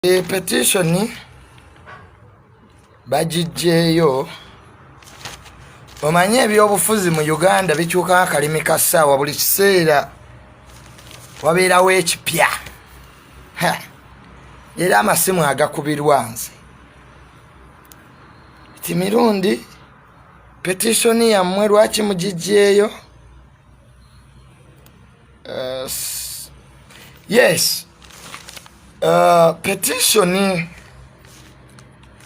Petition bagijeyo omanye ebyobufuzi mu Uganda bikyuka akalimi ka Sawa buli kiseera wabeerawo ekipya era amasimu agakubirwa nze ti mirundi petition yammwe lwaki mugijeyo yes petition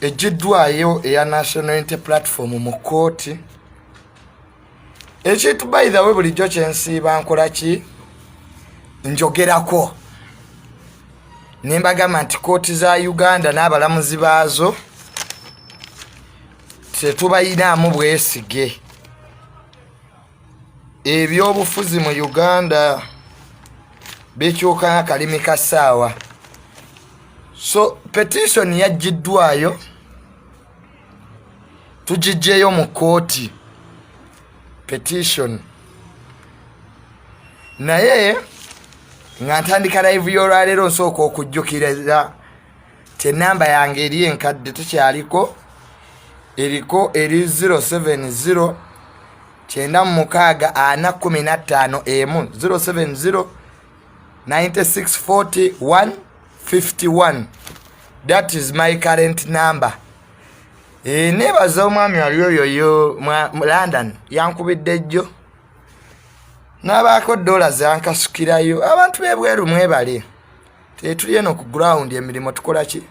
ejiddwayo eya National Unity Platform mu kooti ekintu by the way bulijjo kyensiiba nkola ki njogerako nembagamba nti kooti za Uganda n'abalamuzi baazo tetubayinaamu bwesige ebyobufuzi mu Uganda bikyuka akalimi ka Sawa. So petition yajiddwayo tugijeyo mu kooti petition naye nga ntandika live y'olwaleero nsooka okujjukiriza tenamba yange eri enkadde tekyaliko eriko eri 070 96415 070 9640 151. That is my current number. Nebaza omwami aliyoyo London yankubidde jjo n'abaako dola zankasukirayo abantu bebweru mwebale tetuli eno ku ground emirimu tukola ki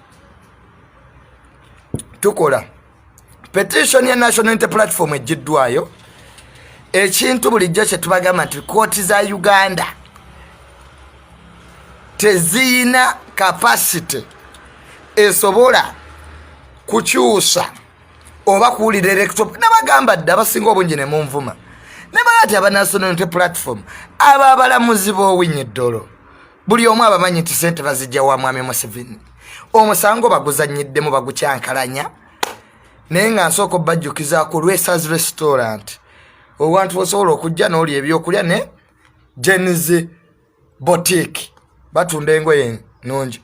tukola petition ya National Unity Platform ejiddwayo ekintu bulijjo kye tubagamba nti kooti za Uganda tezina capacity esobola kukyusa oba kuwulira electop nabagamba dda abasinga obungi ne munvuma nebagati aba National Unity Platform aba abalamuzi b'owinyiddolo buli omu abamanyi nti sente bazijja wa mwami Museveni omusango baguzanyiddemu bagukyankalanya naye nga nsooka obbajjukiza ku Lwesa's Restaurant owantu osobola okujja n'oli ebyokulya ne Jenny's Boutique batunda engoye nungi.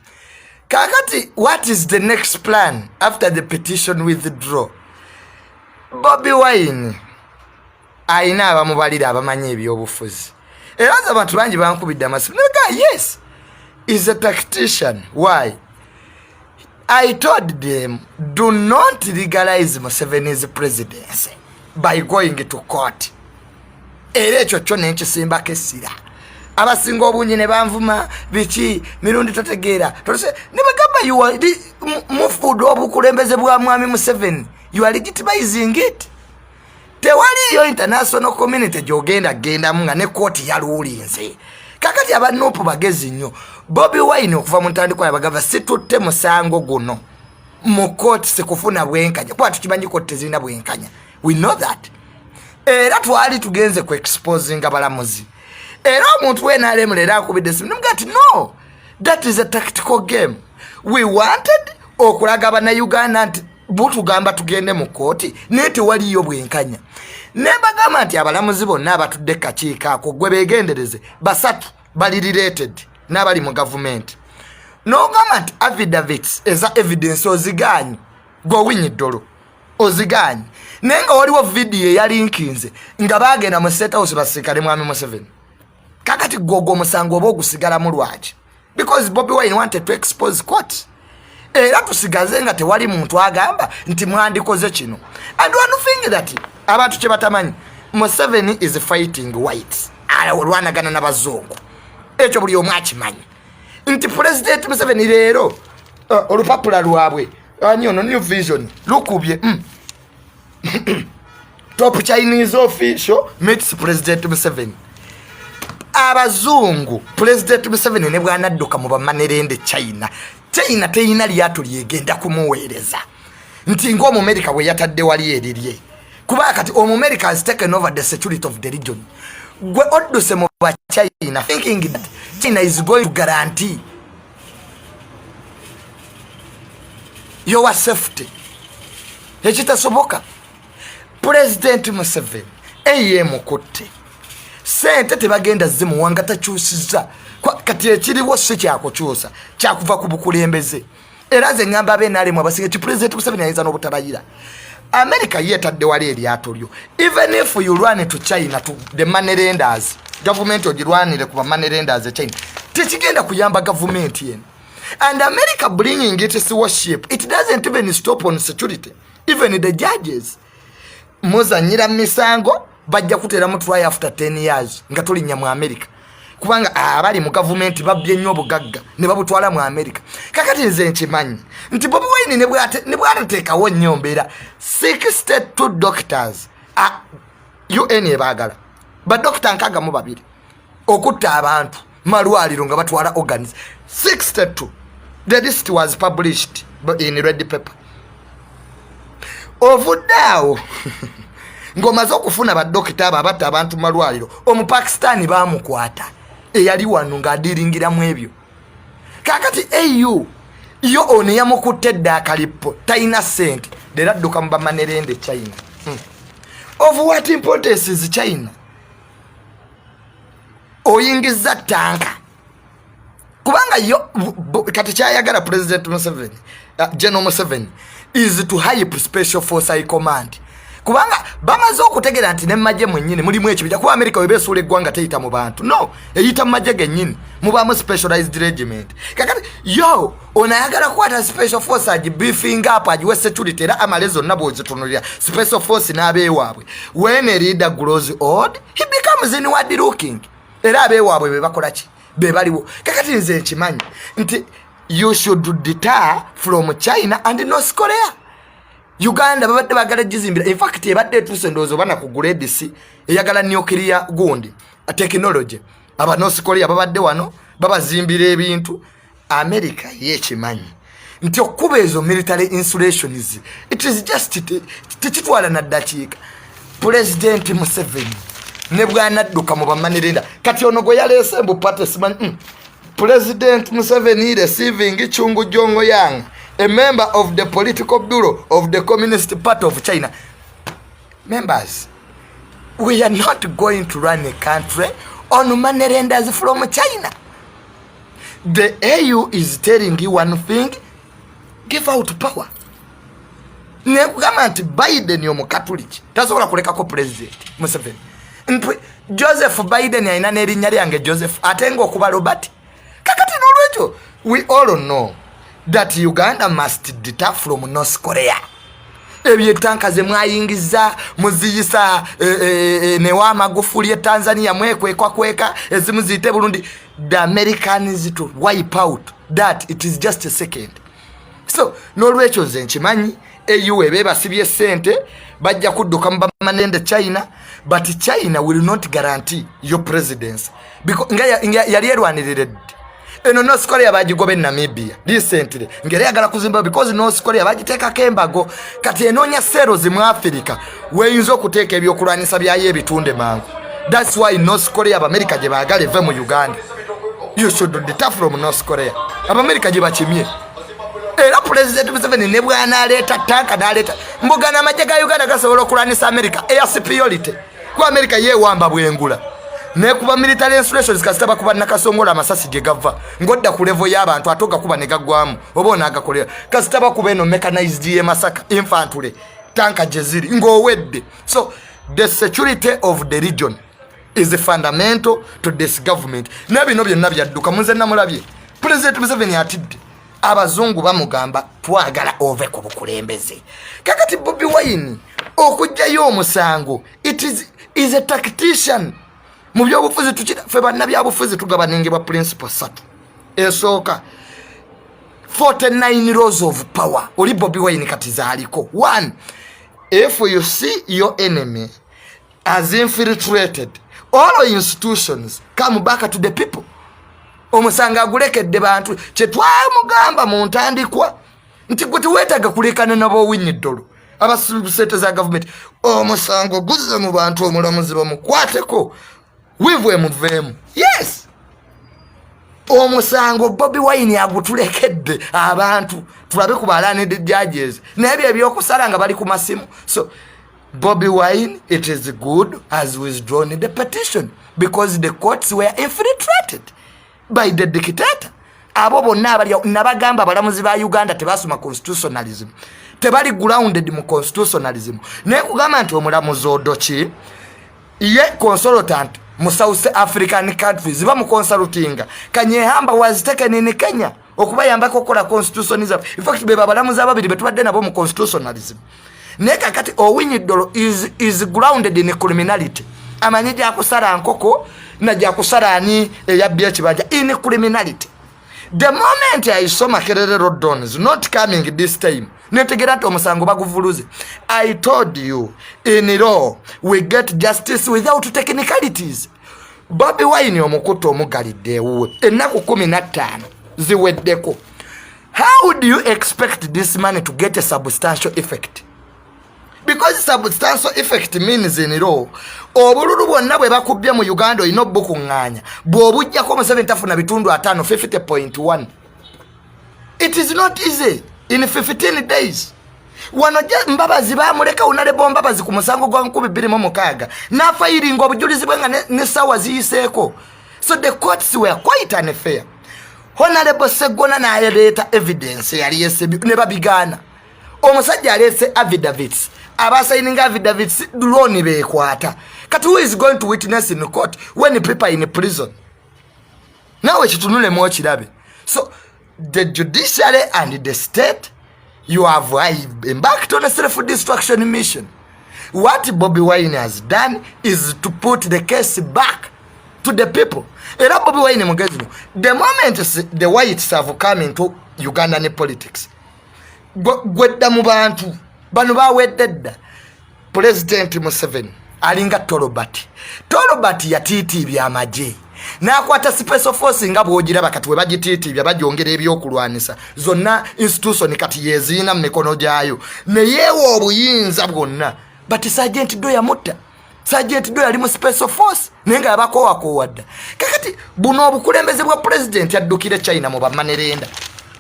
Kakati, what is the next plan after the petition withdraw? Bobi Wine aina abamubalira abamanyi ebyobufuzi era nze abantu bangi bankubidde amasimu yes, is a tactician. Why? I told them, do not legalize Museveni's presidency by going to court. Era ekyo kyo nenkisimbako essira abasinga obungi ne banvuma biki mirundi totegeera tolese nebagamba you are mufudu obukulembeze bwa mwami Museveni, you are legitimizing it. Tewaliyo international community gyogenda gendamu nga ne kooti yaluulinze kakati abanupu bagezi nnyo. Bobi Wine okuva mu ntandikwa yabagamba situtte musango guno mu kooti sikufuna bwenkanya kuba tukimanyi kooti tezirina bwenkanya, we know that. Era twali tugenze ku exposing abalamuzi era omuntu wena alemulera akubidde simu nga ati no, that is a tactical game. We wanted okulaga abana Uganda nti butugamba tugende mu kooti naye tewaliyo bwenkanya. Nebagamba nti abalamuzi bonna abatudde kakiiko ako gwe beegendereze basatu bali related n'abali mu government. N'ogamba nti affidavits eza evidence ozigaanyi gw'owinyiddolo ozigaanyi naye nga waliwo video eyalinkinze nga baagenda mu State House basirikale mwami Museveni. Kakati gogo musango oba ogusigalamu lwaki? Because Bobi Wine wanted to expose court. Era tusigaze nga tewali muntu agamba nti mwandikoze kino. And one thing that abantu kye batamanyi, Museveni is fighting whites. Alwanagana n'abazungu. Ekyo buli omu akimanyi. Nti President Museveni leero olupapula lwabwe ani ono New Vision lukubye top Chinese official meets President Museveni. Abazungu President Museveni ne bwanadduka mu bamanerende China teyina lyato lyegenda kumuweereza nti ng'Omumerika bwe yatadde wali erirye kuba kati Omumerika has taken over the security of the region. Gwe odduse mu ba China thinking that China is going to guarantee your safety. Ekitasoboka. President Museveni mukutte sente tebagenda zimuwanga takyusiza kati ekiriwo si kyakukyusa kyakuva ku bukulembeze era ze ngamba benale mu abasinga ki president Museveni ayinza n'obutabayira. America yetadde wali eryato lyo. Even if you run to China to the money lenders, government ogirwanire ku money lenders e China, tekigenda kuyamba government yen. And America bringing its warship, it doesn't even stop on security. Even the judges muzanyira misango bajja kutera mu try after 10 years nga tulinya mu America. Kubanga abali mu government babye nnyo bugagga ne babutwala mu America. Kakati nze nkimanyi nti Bobi Wine ne bw'ateekawo nnyo mbeera 62 doctors UN ebaagala badokita nkaga mu babiri okutta abantu malwaliro nga batwala organs 62. The list was published in red paper. Ovudaawo ngomaze okufuna badokita abo abatta abantu malwaliro omupakistani baamukwata eyali wano ng'adiringiramu ebyo. Kakati AU yo ono yamukutte eddaaka lippo talina ssente leero adduka mu bamanerende China. Of what importance is China? Oyingiza tanka kubanga yo kati kyayagala President Museveni, General Museveni is to hype special force high command. Kubanga bamaze okutegera nti nemmaje mwennyini mulimu ekibija kuba America webesuula eggwanga teyita mu bantu. No, eyita mu majje gennyini mubaamu specialized regiment. Kakati yo onayagala kwata special force beefing up agiwe security era amalezo nabo zitunulira special force n'abeewaabwe. When a leader grows old, he becomes inward looking. Era abeewaabwe be bakola ki? Be baliwo. Kakati nze nkimanyi nti you should deter from China and North Korea. Uganda babadde bagala jizimbira. In fact ebadde etuse ndowooza bana ku grade C eyagala nuclear gundi technology. Aba North Korea babadde wano babazimbira ebintu. America yekimanyi nti okuba ezo military installations it is just tekitwala na ddakiika. President Museveni ne bwanadduka mu bamanirenda kati ono gwe yaleese mbu participant President Museveni receiving Chungu Jongo Yang, a member of the political bureau of the Communist Party of China. Members, we are not going to run a country on money lenders from China. The AU is telling you one thing, give out power. Nekugamba nti Biden y'omukatuliki tasobola kulekako President Museveni. Joseph Biden alina n'erinnya lyange Joseph ate ng'okuba Robert. Kakati n'olwekyo we all know that Uganda must deter from North Korea. Ebyetanka ze mwayingiza muziyisa newa Magufuli Tanzania kweka ezimu ziyite Burundi. The Americans to wipe out that it is just a second. So n'olwekyo ze nkimanyi AU ebeba sibye sente bajja kudduka mu bamanende China, but China will not guarantee your presidency because yali erwanirira eno North Korea bagigobe Namibia recently ngere yagala kuzimba because North Korea bagiteeka kembago kati enonya seros mu Africa weyinza okuteeka ebyokulwanisa byayo ebitunde mangu. That's why North Korea America gye baagala eve mu Uganda. You should deter from North Korea. America gye bakimye. Era President Museveni ne bwana aleta tanka n'aleta mbugana amajje ga Uganda gasobola okulwanisa America air superiority ku America yeewamba bwengula ne kuba military installations kasitaba kuba nakasongola amasasi gye gava ngodda ku level y'abantu atoka kuba ne gagwamu obona agakolera kasitaba kuba eno mechanized ye Masaka infantry tanka jeziri ng'owedde. So the security of the region is fundamental to this government. Nabino byonna byadduka munze namulabye President Museveni atidde abazungu bamugamba twagala ove ku bukulembeze. Kakati Bobi Wine okujjayo omusango it is a tactician. Mu byobufuzi tukira fe bannabyabufuzi tugabaningibwa principle satu. Esooka 49 laws of power. Oli Bobi Wine kati zaaliko. 1. If you see your enemy has infiltrated all institutions, come back to the people. Omusanga agulekedde bantu kye twamugamba mu ntandikwa nti gwe teweetaaga kulekana nabo winyiddolo abasente za government. Omusango guzze mu bantu omulamuzi bamukwateko wivwe muveemu. Yes, omusango Bobi Wine agutulekedde abantu tulabe ku balanid judges n'ebyo ebyokusala nga bali ku masimu. So Bobi Wine, it is good, has withdrawn the petition because the courts were infiltrated by the dictator. abo bonna abali nabagamba abalamuzi ba Uganda tebasoma constitutionalism tebali grounded mu constitutionalism naye kugamba nti omulamuzi Odochi ye consultant mu South African countries ba mu consultinga Kanyehamba was taken in Kenya okubayamba kokola constitutionalism in fact beba abalamuzi ababiri betubadde nabo mu constitutionalism neka kati Owinyi is grounded in criminality amanyi ja kusala nkoko na ja kusala ani eyabbye ekibanja in criminality. The moment I saw Makerere Rodon is not coming this time, netegera omusango baguvuluze. I told you, in law, we get justice without technicalities. Bobi Wine omukuto omugalidde wuwe. Ennaku 15 ziweddeko. How do you expect this money to get a substantial effect? Because substantial effect means in law, obululu bwonna bwe bakubye mu Uganda ino bukunganya bw'obujja ko mu 7 bitundu 5 50.1. It is not easy in 15 days. Wanoja Mbabazi bamuleka unale bombabazi ku musango gwa 2026 na filing obujulizi bwenga ne Sawa ziyiseeko. So the courts were quite unfair. Honorable Segona na ayeleta evidence yali yesebi ne babigana. Omusajja alese affidavits. Abasigning affidavits drone bekwata. Kati who is going to witness in court when the people in prison? Now ekitunule mu kirabe. So the judiciary and the state, you have embarked on a self-destruction mission. What Bobi Wine has done is to put the case back to the people. Era Bobi Wine mugezi. The moment the whites have come into Ugandan politics, gwedda mu bantu bano baweddedda President Museveni alinga Torobati yatiiti byamaje nakwata special force nga bwogiraba kati we bagitiiti bya bajongera ebyokulwanisa zonna institution kati yezina mu mikono gyayo ne yeewo obuyinza bwonna but Sergeant Do yamutta. Sergeant Do yali mu special force nenga abakowakowadda kakati buno obukulembeze bwa president yaddukire China mu bamanerenda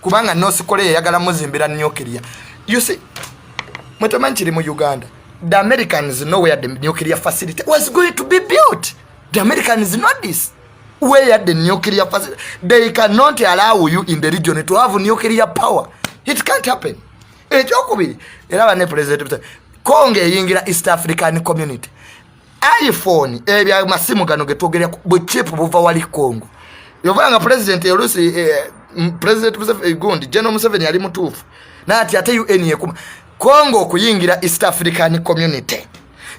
kubanga North Korea yagala muzimbira nuclear. You see, Mutamanchiri mu Uganda, the Americans know where the nuclear facility was going to be built. The Americans know this. Where the nuclear facility, they cannot allow you in the region to have nuclear power. It can't happen. Ejokubi, era ne president Konge yingira East African community. iPhone ebya masimu gano getogera bu chip buva wali Kongo. Yovanga president Yerusi President Museveni Gondi General Museveni ali mutufu na ati ate UN yekuma Kongo kuyingira East African community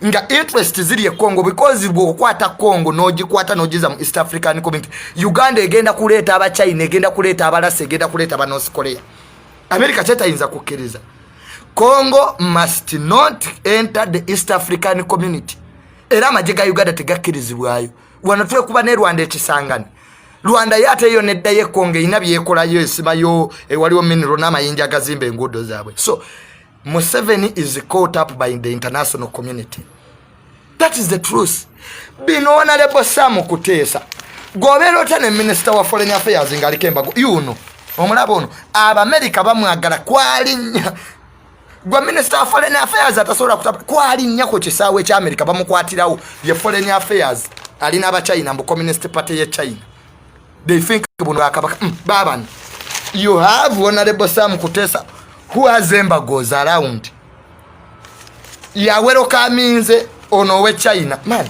nga interest ziri ye Kongo because bwo kwata Kongo nogikwata nogiza mu East African community. Uganda egenda kuleta aba China egenda kuleta abalase egenda kuleta aba North Korea. America chetayinza kukkiriza. Congo must not enter the East African community. Era amajega Uganda tegakkirizibwayo wanatwe kuba ne Rwanda ekisangane. Rwanda yate yo nedda ye Konge inabye ekola yo esimayo waliwo mineral n'amayinja agazimba enguudo zaabwe. So Museveni is caught up by the international community. That is the truth. Bino Honorable Sam Kuteesa gobero tane Minister wa Foreign Affairs ngalikemba yuno omulabo ono Abamerica bamwagala kwalinya gwa Minister wa Foreign Affairs atasobola kutapa kwalinya ko kisaawe kya America bamukwatirawo ye Foreign Affairs alina aba China mu Communist Party ye China. They think Baban, you have Honorable Sam Kuteesa who has embargoes around. Yaweroka means ono we China. Man,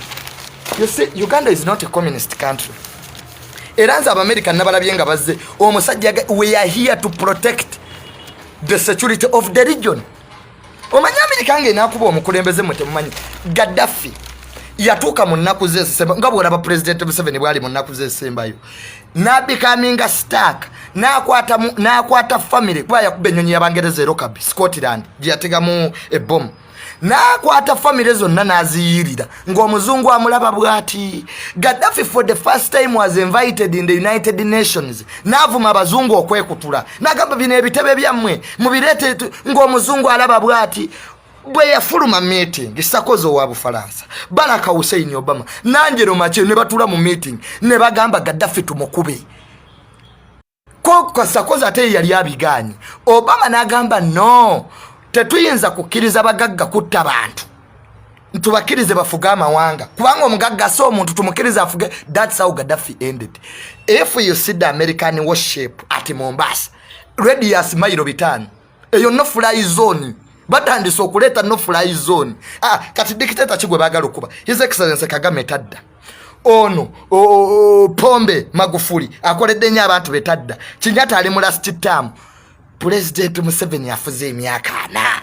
you see, Uganda is not a communist country. Eranza America nabalabyenga bazze omusajja we are here to protect the security of the region. Omanya America nge nakuba omukulembeze mutemumanyi Gaddafi yatuka mu nnaku z'esemba nga bw'olaba President Museveni bwali mu nnaku z'esembayo na becoming stuck n'akwata family kuba yakuba ennyonyi y'Abangereza Lockerbie Scotland gye yategamu ebbomu n'akwata family zonna n'aziyirira ng'omuzungu amulaba bw'ati. Gaddafi for the first time was invited in the United Nations n'avuma abazungu okwekutula n'agamba bino ebitebe byammwe mubireete ng'omuzungu alaba bw'ati. Bwe yafuluma meeting Sakozo wa Bufaransa Baraka Hussein Obama Nanjero Mache ne batula mu meeting ne bagamba Gaddafi tumukube ko Sakozo ate yali abiganye. Obama n'agamba no tetuyinza kukkiriza bagagga kutta bantu ntubakirize bafuga amawanga kubanga omugagga so omuntu tumukiriza afuge. That's how Gaddafi ended. If you see the American warship at Mombasa radius mailo bitano eyo no fly zone batandise okuleta no fly zone. Kati dictator kigwe bagala okuba His Excellency Kagame tadda ono Pombe Magufuli akoledde nnyo abantu betadda. Kinyata ali mu last term. President Museveni afuze emyaka 4.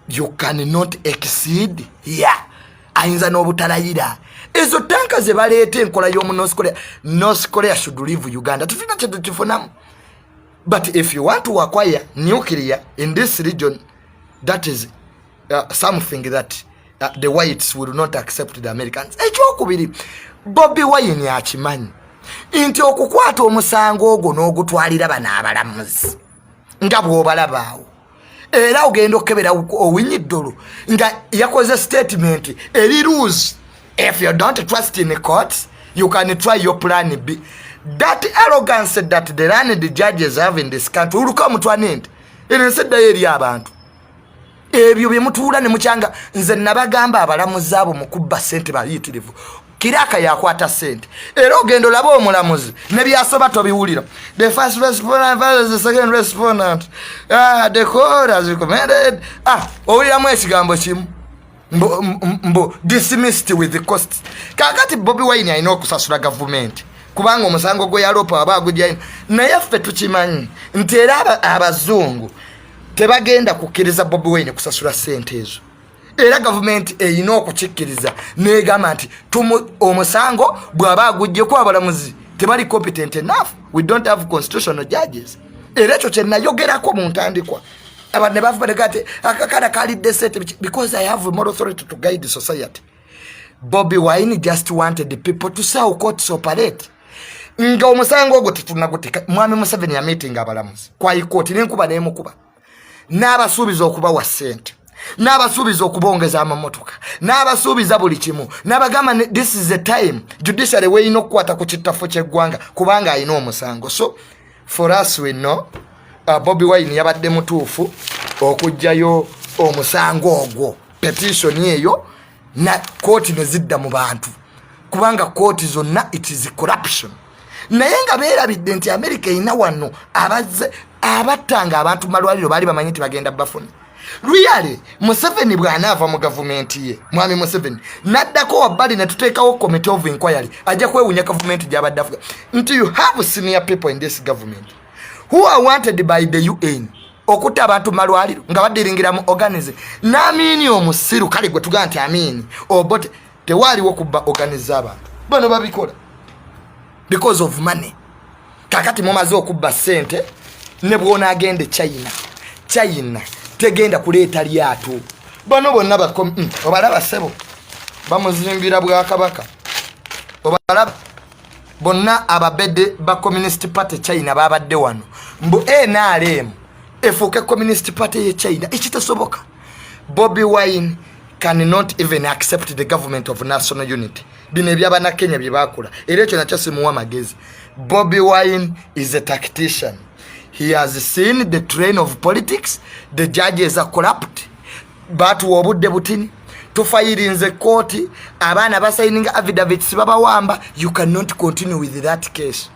You cannot exceed here. Ayinza n'obutalayira ezo tanka ze baleeta enkola y'omu North Korea should leave Uganda. Tufina kyetu kifunamu. But if you want to acquire nuclear in this region, that is something that the whites will not accept the Americans. Ekyokubiri Bobi Wine akimanyi nti okukwata omusango ogwo n'ogutwalira bano abalamuzi nga bw'obalabaawo era ogenda okebera owinyiddolo nga yakoze statement eri rules. If you don't trust in the courts, you can try your plan B. That arrogance that the learned judges have in this country will come to an end. Instead eri abantu ebyo byemutuula ne mukyanga nze nabagamba abalamuzi abo mukubba ssente bayitirivu kiraka yakwata ssente era ogendo labo omulamuzi ne byasoba tobiwulira. The first respondent versus the second respondent, the court has recommended owuliramu ekigambo kimu mbo dismissed with the cost. Kakati Bobi Wine alina okusasula gavumenti kubanga omusango gwe yalopa abagujja naye ffe tukimanyi nti era abazungu tebagenda kukkiriza Bobi Wine kusasula ssente ezo. Era gavumenti eyina okukikkiriza negamba nti omusango bw'aba agujjeko abalamuzi tebali competent enough. We don't have constitutional judges. Era ekyo kye nayogerako mu ntandikwa abantu ne bavuga kati akakala kalidde ssente because I have moral authority to guide the society. Bobi Wine just wanted the people to see how courts operate. Nga omusango ogwo tetunagutika. Mwami Museveni ya meeting abalamuzi kwa ikoti n'enkuba n'emukuba n'abasuubiza okubawa ssente n'abasuubiza okubongeza amamotoka n'abasuubiza buli kimu n'abagamba this is the time judiciary weyina okukwata ku kittafo ky'eggwanga kubanga alina omusango. So for us we know Bobi Wine yabadde mutuufu okujjayo omusango ogwo petition eyo na kooti ne zidda mu bantu kubanga kooti zonna it is corruption. Naye nga beerabidde nti America erina wano abattanga abantu malwaliro baali bamanyi nti bagenda bafuna. Really Museveni bw'anaava mu gavumenti ye mwami Museveni naddako wabbali ne tuteekawo committee of inquiry ajja kwewunya gavumenti gy'abadde afuga nti you have senior people in this government who are wanted by the UN okutta abantu malwaliro nga baddiringira mu organize n'amiini omusiru kale gwe tugamba nti amiini obote tewaaliwo kubba organize abantu bano babikola because of money. Kakati mumaze okubba ssente ne bwona agende China tegenda kuleeta lyato bano bonna obalaba sebo bamuzimbira bwa kabaka obalaba bonna ababedde ba Communist Party China babadde wano mbu NRM efuuke Communist Party ye China ekitasoboka. Bobi Wine cannot even accept the government of national unity. Bino ebyabana Kenya bye bakola era ekyo nakyo simuwa magezi. Bobi Wine is a tactician. He has seen the train of politics. The judges are corrupt. Batu obudde butini tufayirinze kooti abaana basayininga affidavits babawamba. You cannot continue with that case.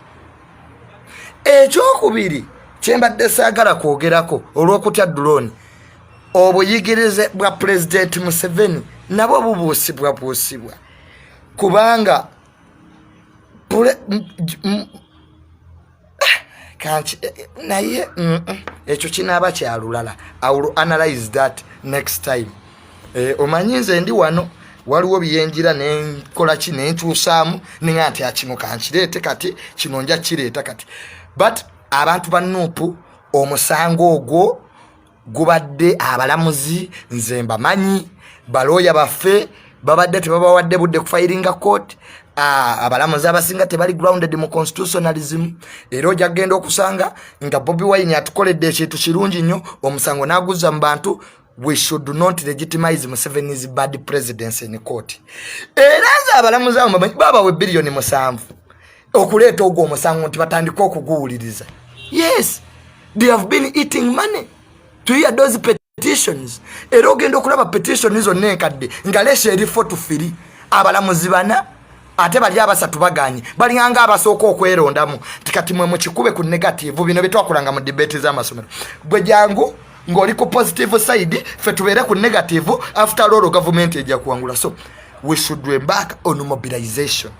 Ekyokubiri kyembadde saagala kwogerako olw'okutya drone obuyigirize bwa President Museveni nabwo bubuusibwa kubanga naye ekyo kinaaba kyalulala. I will analyze that next time. Omanyi nze ndi wano waliwo byenjira nenkola ki nenkyusaamu ninga nti akino kankireete kati kino nja kireeta kati but abantu bannuupu omusango ogwo gubadde abalamuzi nze mbamanyi balooya baffe babadde tebabawadde budde kufayiringa court. Abalamuzi abasinga tebali grounded mu constitutionalism era ojja genda okusanga nga Bobi Wine atukoledde ekintu kirungi nnyo omusango n'aguzza mu bantu. We should not legitimize Museveni's bad presidency in court. Era nze abalamuzi abo babawe billioni 7 okuleeta ogwo omusango nti batandika okuguwuliriza. Yes, they have been eating money to hear those petitions era ogenda okulaba petitions zonna enkadde nga lesha erifo tufiri abalamuzi bana ate bali abasatu baganye balinganga abasooka okwerondamu tikati mwe mukikube ku negative bino bitwakulanga mu debate z'amasomero bwe jangu ng'oli ku positive side fe tubeere ku negative after all government ejja kuwangula. So we should embark on mobilization.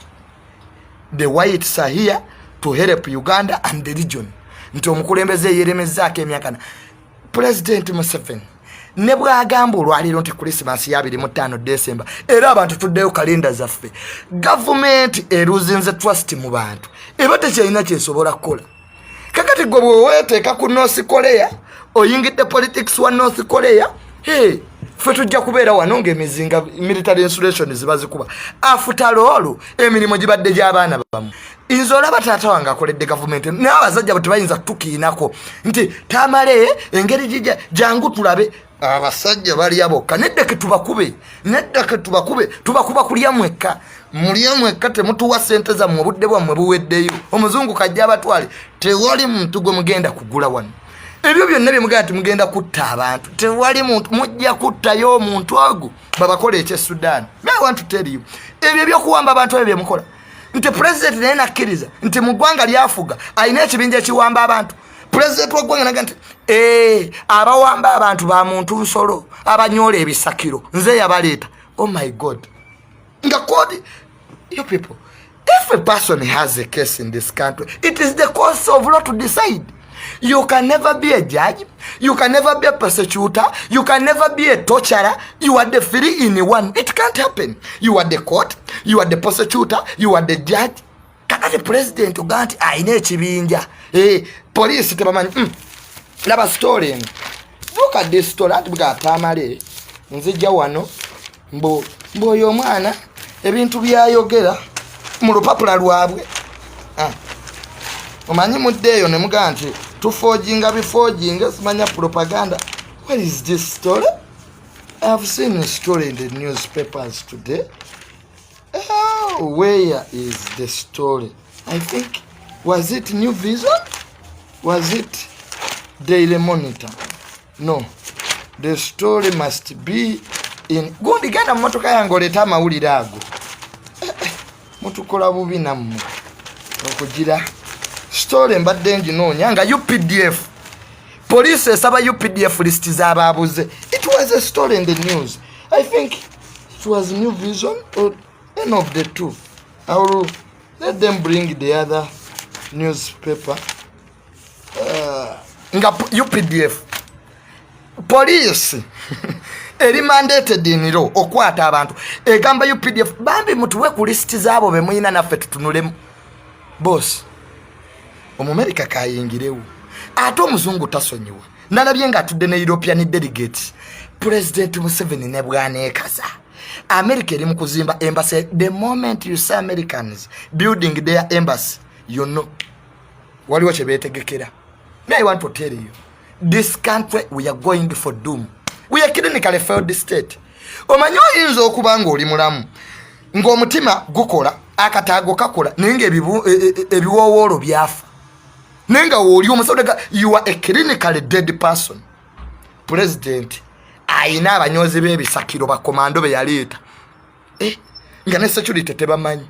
The whites are here to help Uganda and the region. Nti omukulembeze yeremezzaako emyaka President Museveni ne bwagamba olwaliro nti Christmas ya 25 December era abantu tuddeyo kalenda zaffe government eruzinze trust mu bantu eba tekyalina kyesobola kukola. Kakati gwe bweweteeka ku North Korea oyingidde politics wa North Korea fe tujja kubeera wano ng'emizinga military installation ziba zikuba after all emirimu gibadde gy'abaana bamu. Nze olaba taata wange akoledde gavumenti n'abasajja bwe tebayinza kutukiinako nti tamale engeri gijja jangu tulabe abasajja bali abokka neddeke tubakube tubakuba kulya mwekka mulya mwekka temutuwa sente zammwe obudde bwammwe buweddeyo omuzungu kajja abatwale tewali muntu gwe mugenda kugula wano. Ebyo byonna bye mugenda mugenda kutta abantu tewali muntu mujja kuttayo omuntu ogu babakola ekye Sudan. I want to tell you ebyo byokuwamba abantu ebyo byemukola nti president naye nakkiriza nti mu ggwanga lyafuga alina ekibinja ekiwamba abantu. President w'eggwanga naga nti abawamba abantu ba muntu nsolo abanyoola ebisakiro nze yabaleeta. Oh my God. Nga kodi you people, if a person has a case in this country it is the course of law to decide. You can never be a judge, you can never be a prosecutor, you can never be a torturer. You are the three in one. It can't happen. You are the court, you are the prosecutor, you are the judge. Kaka the president uganti aine ekibinja police tebamanyi laba story. Look at this story ati bwa tamale nzijja wano mbo oyo mwana ebintu byayogera mu lupapula lwabwe omanyi muddeeyo ne mugaa nti tuforginga biforginga simanya propaganda. What is this story? I have seen a story in the newspapers today. Oh, where is the story? I think, was it New Vision? Was it Daily Monitor? No, the story must be in gundi genda mmotoka yange oleta amawulire ago mutukola bubi nammwe okugira story mbadde nginoonya nga UPDF police esaba UPDF list z'abaabuze. It was a story in the news. I think it was New Vision or any of the two. I will let them bring the other newspaper. Nga UPDF police eri mandated in law okwata abantu egamba UPDF bambi mutuwe ku list zabo be muyina naffe tutunulemu. Boss Omumerika kayingirewo ate omuzungu tasonyiwa nalabye nga atudde ne European delegates. President Museveni ne bwaneekaza America eri mu kuzimba embassy. The moment you see Americans building their embassy you know waliwo kye beetegekera. I want to tell you this country we are going for doom. We are clinically failed state. Omanyi oyinza okuba ng'oli mulamu ng'omutima gukola akataago kakola naye nga ebiwoowoolo byafa naye nga w'oli omusawuleka you are a clinically dead person. President ayina abanyozi b'ebisakiro bakomando be yaleeta nga ne security tebamanyi.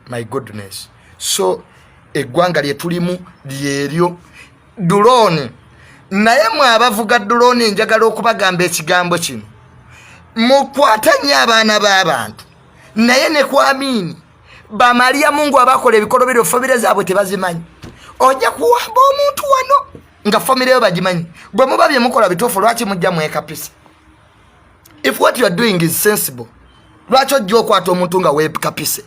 My goodness. So eggwanga lye tulimu lyeryo drone. Naye mwe abavuga drone njagala okubagamba ekigambo kino mukwatanya abaana b'abantu naye ne kwamini bamalia Mungu abakola ebikolo biro famire zaabwe tebazimanyi. Ojja kuwamba omuntu wano nga famire yo bagimanyi. Bwe muba bye mukola bituufu lwaki mujja mwekapisa? If what you are doing is sensible lwaki ojja okwata omuntu nga weekapise?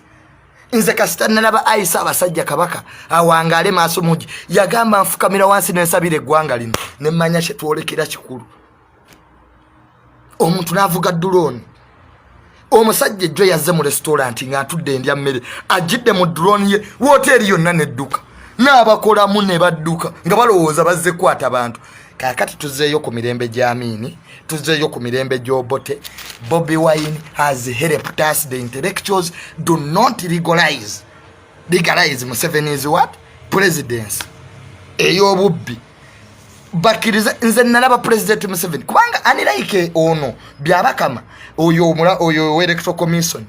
Nze kasita nalaba Aisa abasajja kabaka awangaale maaso mugi yagamba nfukamira wansi n'ensabira eggwanga lino ne mmanya kye twolekera kikulu. Omuntu n'avuga drone. Omusajja ejjo yazze mu restaurant nga atudde ndya mmere ajjidde mu drone ye wooteri yonna n'edduka n'abakolamu ne badduka nga balowooza bazze kwata abantu. Kakati tuzzeeyo ku mirembe gy'Amini, tuzzeeyo ku mirembe gy'Obote. Bobi Wine has helped us. The intellectuals do not legalize. Legalize Museveni is what? Presidency. Ey'obubbi. bakiriza nze nalaba president Museveni kubanga anirayike ono byabakama oyo electoral commission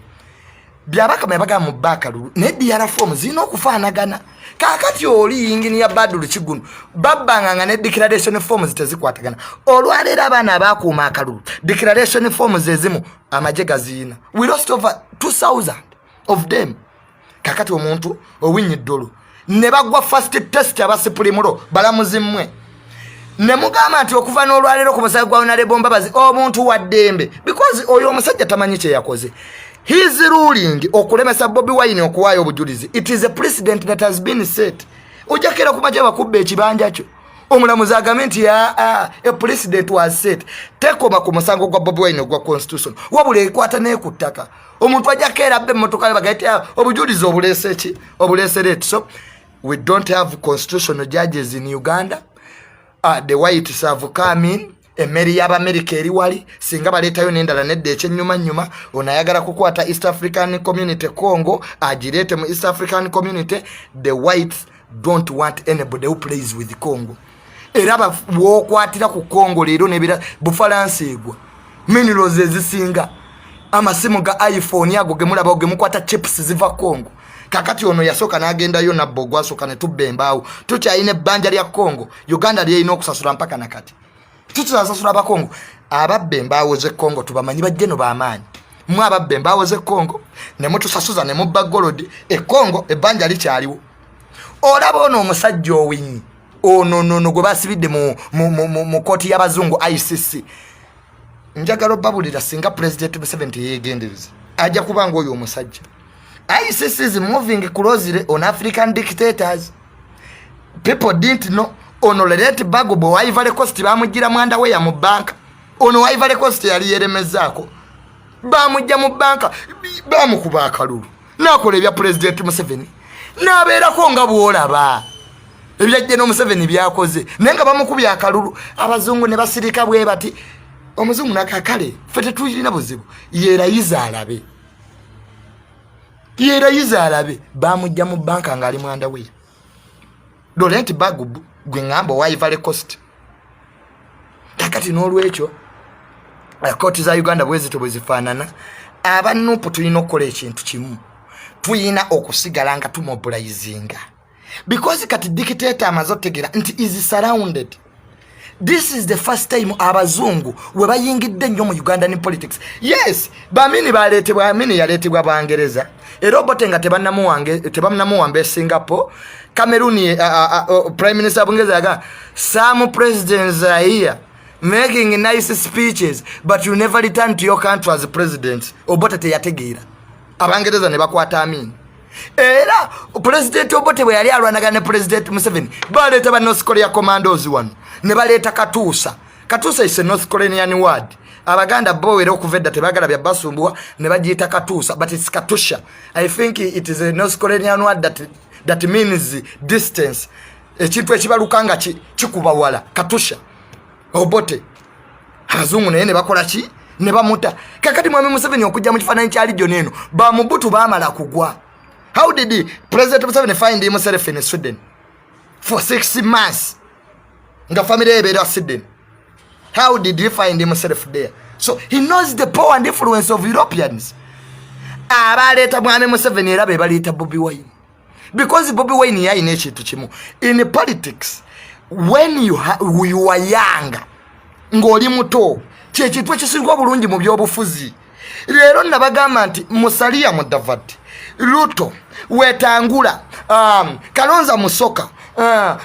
byabakama yabaga mu bakalulu ne DR form zino okufaanagana kakati oli yingini ya badulu kigunu babanganga ne declaration forms tezikwatagana olwalera abana abakuuma akalulu declaration forms ezimu amajega zina we lost over 2000 of them kakati omuntu owinyi ddolo ne bagwa first test abasipulimulo balamuzimwe ne mugamba nti okuva n'olwalero ku musayi gwa Yona Mbabazi omuntu wa ddembe because oyo omusajja tamanyi kye yakoze. His ruling okulemesa Bobi Wine okuwaayo obujulizi. It is a precedent that has been set. Ojakera kumaja bakubbe ekibanja kyo. Omulamuzi agamenti a precedent was set. Tekoma ku musango gwa Bobi Wine gwa constitution. Wabule ekwata n'ekuttaka. Omuntu ajakera abbe mmotoka bagaite obujulizi obulese ki? Obuleserete. So we don't have constitutional judges in Uganda. The whites have come in. Emeri y'Abamerika eri wali singa baleetayo n'endala nedda ekyennyuma onayagala kukwata East African Community Congo agirete mu East African Community. The whites don't want anybody who plays with Congo. Era bawokwatira ku Congo leero nebira Bufalansa egwa minerals ezisinga amasimu ga iPhone yago gemulaba ogemukwata chips ziva Congo. Kakati ono yasoka n'agenda Yona Bogwa asoka ne tubbembaawo tukyayina ebbanja lya Congo. Uganda lyeyina okusasula mpaka nakati tutusasula abakongo ababbe embaawo ze Congo tubamanyi bajjeno b'amaanyi mwe ababbe embaawo ze Congo ne mutusasuza ne mubba golodi Congo ebbanja likyaliwo. Olaba ono omusajja owinyi ono gwe basibidde mu kooti y'abazungu ICC njagala obbabulira singa president Museveni yeegendereza ajja kubanga oyo omusajja. ICC is moving closely on African dictators. People didn't know. Ono Baleta Bagobo wa Ivory Coast bamugira mwanda we ya mu banka. Ono wa Ivory Coast yali yeremezaako. Bamujja mu banka bamukuba akalulu. Nakola ebya president Museveni. Nabeerako nga bwolaba. Ebyajje no Museveni byakoze. Nenga bamukubya akalulu. Abazungu ne basirika bwe bati. Omuzungu nakakale. Fete tujina buzibu. Yerayiza alabe. Yerayiza alabe. Bamujja mu banka ngali mwanda we. Baleta Bagobo gwengamba wa Ivory Coast. Kakati n'olwekyo kooti za Uganda bwezito bwezifaanana abanupu tulina okukola ekintu kimu tuyina okusigala nga tumobilizinga because kati dictator amaze otegera nti is surrounded. This is the first time abazungu we bayingidde nnyo mu Uganda ni politics. Yes, bamini baleetebwa amini yaleetebwa Bangereza. Erobote nga tebannamuwambe Singapore. Cameroon Prime Minister Bungereza yaga some presidents are here making nice speeches but you never return to your country as a president. Obote teyategeera. Abangereza ne bakwata amini. Era president Obote bwe yali alwanaga ne president Museveni baleeta ba North Korea commandos wano ne baleeta Katuusa. Katuusa is a North Korean word. Abaganda bowera okuveda tebagala bya basumbuwa ne bagiyita Katuusa but it's Katusha. I think it is a North Korean word that means distance. Ekintu ekibalukanga kikuba wala Katusha. Obote abazungu naye ne bakola ki ne bamuta. Kakati mwami Museveni okujja mu kifaananyi kyali gyo neno bamubutu baamala kugwa. How did President Museveni find himself in Sweden for 6 months? Nga family ebeera Sweden. How did he find himself there? So he knows the power and influence of Europeans. Abaleeta mwami Museveni era be baleeta Bobi Wine. Because Bobi Wine yayina ekintu kimu. In politics, when you are young, ng'oli muto, kyekintu ekisinga obulungi mu byobufuzi. Leero nabagamba nti Musalia Mudavadi, Ruto, Wetangula, Kalonza Musyoka,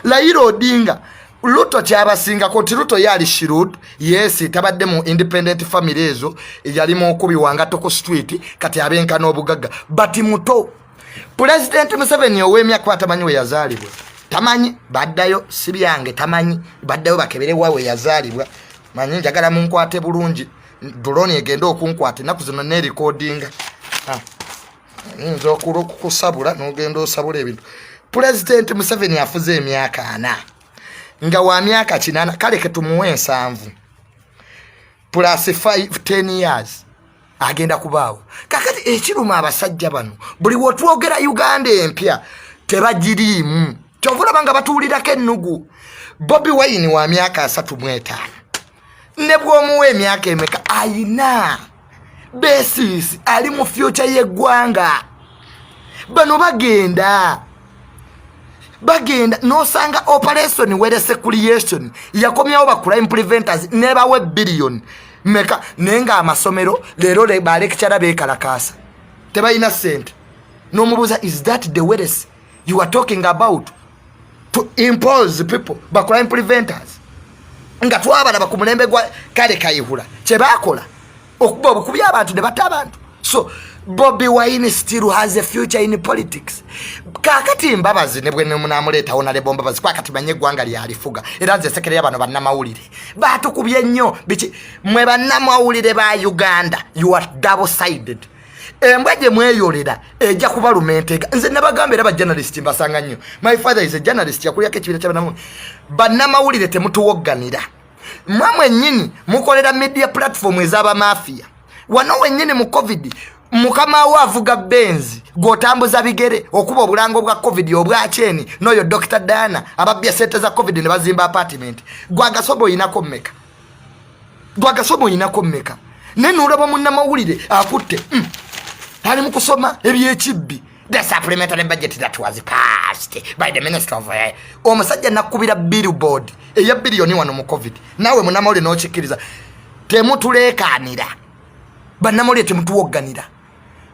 Raila Odinga, Ruto kyabasinga koti Ruto yali Shirud, yes tabadde mu independent family ezo yali mu kubi wanga toko street kati abenka n'obugagga bati muto. President Museveni ow'emyaka atamanyi we yazaalibwa tamanyi baddayo sibyange tamanyi baddayo bakebere wawe yazaalibwa manyi njagala munkwate bulungi drone egenda okunkwata naku zino ne recording nzo okukusabula n'ogenda osabula ebintu. President Museveni afuze emyaka 4 nga wa myaka 8 kale ke tumuwe 7 plus 10 years agenda kubaawo. Kakati ekiruma abasajja bano buli wotwogera Uganda empya tebagiriimu kyovula banga batuulirako ennugu Bobi Wine wa myaka 35 ne bw'omuwa emyaka emeka ayina basis ali mu future y'eggwanga. Bano bagenda nosanga operation where securiation yakomyawo ba crime preventers never we billion meka nenga amasomero lero le ba lecturer bekalakasa tebayina sente. No mubuza, is that the ways you are talking about to impose people ba crime preventers? Nga twabala bakumulembe gwa kale kayihula kyebakola okuba obukubi abantu ne batta abantu. So Bobi Wine still has a future in politics. Kakati mbabazi ne bwene munamuleta onale bombabazi kwa kati banye gwanga lyalifuga era nze sekere y'abano bannamawulire batukubye nnyo biki mwe bannamawulire ba Uganda. You are double sided. Embwaje mweyolera ejja kubalumenteka. Nze nabagambira ba journalist mbasanga nnyo. My father is a journalist yakulya ekibira ky'abanamu bannamawulire temutuwogganira. Mwamwe nnyini mukolera media platform ez'aba mafia. Wano wennyini mu COVID mukama wavuga benzi gotambuza bigere okuba obulango bwa COVID obwacheni noyo Dr. Diana ababya sete za COVID ne bazimba apartment gwagasobo inako mmeka nene uraba munnamawulire akutte ali mu kusoma ebyekibbi. The supplementary budget that was passed by the Minister of omusajja nakubira billboard eya billion wano mu COVID nawe munnamawulire n'okikiriza temutulekanira bannamawulire temutuwogganira.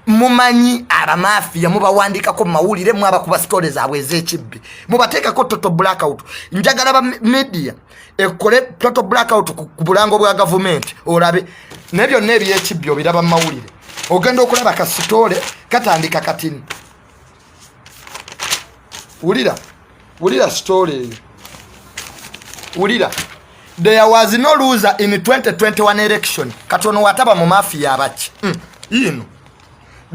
Mumanyi abamafia mubawandikako mawulire mwaba kuba stories abwe ez'ekibbi mubateekako total blackout. Njagala ba media ekole total blackout ku bulango bwa government olabe nebyo nebyekibbi obiraba mawulire ogenda okulaba ka story katandika katini. Ulira story ulira. There was no loser in 2021 election. Katono wataba mu mafia abachi yino.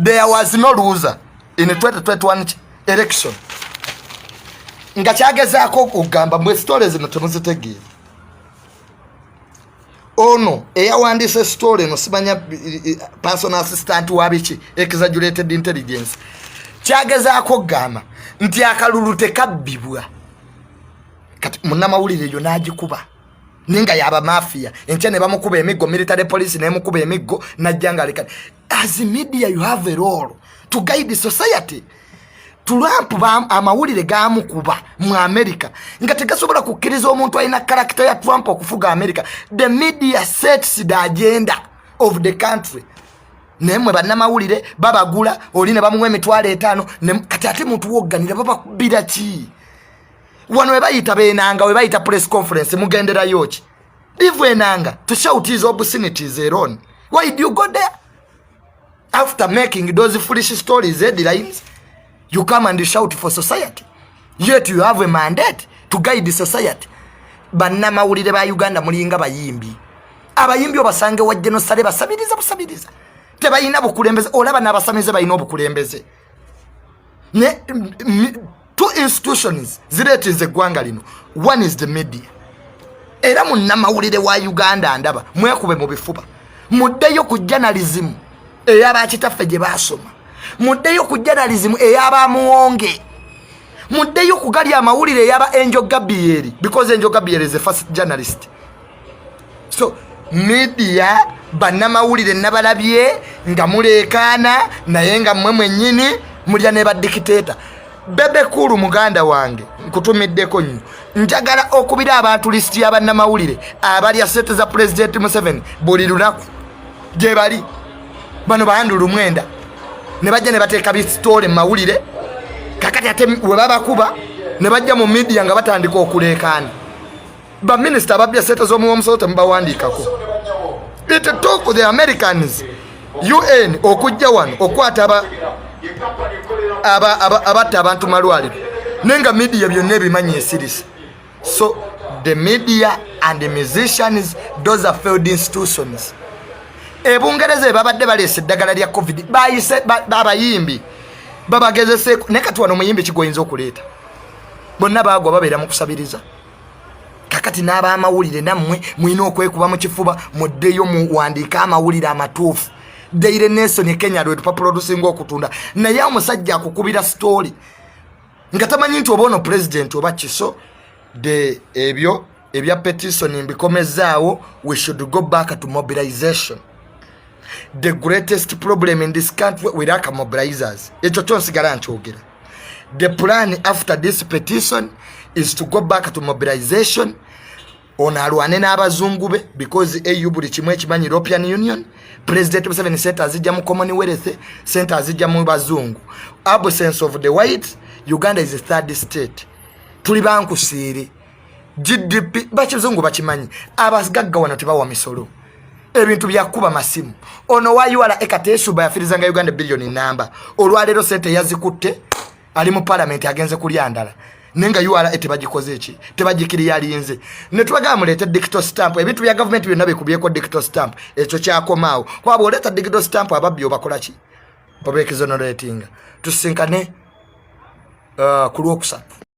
There was no loser in the 2021 election. Nga kyagezako kugamba mwe stories no temuzitegera. Ono eyawandise story no sibanya personal assistant wabiki exaggerated intelligence. Kyagezako gama nti akalulu tekabbibwa. Kati munnamawulire yo nagikuba. Ninga yaba mafia enchane bamukuba emigo military police nemukuba emigo najjanga lekani. As a media you have a role to guide the society. Trump amawulire gamukuba mu America nga tegasobola kukkiriza omuntu alina character ya Trump okufuga America. The media sets the agenda of the country. Nemwe bannamawulire babagula oline bamuwe emitwalo 5 kati ate muntu wogganira babakubira ki? Wano webayita benanga webayita press conference mugendera yoki live enanga to shout his obscenities alone. Why do you go there after making those foolish stories headlines? You come and shout for society, yet you have a mandate to guide the society. Bannamawulire ba Uganda mulinga bayimbi abayimbi obasange wajje no sale basabiriza tebayina bukulembeze olaba n'abasamize bayina obukulembeze ne two institutions ziretinze eggwanga lino. One is the media. Era munnamawulire wa Uganda ndaba mwekube mu bifuba muddeyo ku journalism eyaba kitaffe gye basoma, muddeyo ku journalism eyaba muwonge, muddeyo ku gali amawulire eyaba Angel Gabriel because Angel Gabriel is the first journalist. So media bannamawulire nabalabye nga mulekana naye nga mmwe mwennyini mulya ne ba dictator. Bebe kuru muganda wange nkutumiddeko nnyo njagala okubira abantu listi y'abannamawulire abali asete za President Museveni buli lunaku gye bali bano bahandulu mwenda ne bajja ne bateeka bisitole mu mawulire kakati ate we babakuba ne bajja mu media nga batandika okuleekaana. Ba minister ababya sete z'omuwomusote mubawandikako. It took the Americans UN okujja wano okwata abatta abantu malwaliro nenga media byonna ebimanyi esirisi. So the media and the musicians, those are failed institutions. Ebungereze babadde balese eddagala lya COVID bayise babayimbi babagezese nekati wano muyimbi kigoyinza okuleeta bonna bagwa babeera mu kusabiriza. Kakati n'aba amawulire nammwe mulina okwekuba mu kifuba muddeyo muwandiika amawulire amatuufu. Daily Nation Kenya lwe tupapula olusinga okutunda naye omusajja akukubira story nga tamanyi nti oba ono president oba kiso de ebya petition bikomezaawo, we should go back to mobilization. The greatest problem in this country, we lack mobilizers. Ekyo kyonsigala nkyogera. The plan after this petition is to go back to mobilization. Ono alwane n'abazungu be, because EU buli kimu ekimanyi European Union, President Museveni sente azijja mu Commonwealth, sente azijja mu bazungu. Absence of the whites, Uganda is a third state. Tuli bankusiiri. GDP bakizungu bakimanyi, abagagga wano tebawa misolo. Ebintu byakuba masimu. Ono wayuwala ekateesu bayafirizanga Uganda billion namba. Olwaleero sente yazikutte, ali mu parliament agenze kulya ndala. Nenga yuwala etebagikoze eki, tebagikiri yalinze. Ne twaga mulete digital stamp, ebintu bya government byonna bikubyeko digital stamp. Ekyo kyakomaawo. Kwaba oleta digital stamp ababbi obakola ki? Public exonerating. Tusinkane ku Lwokusatu.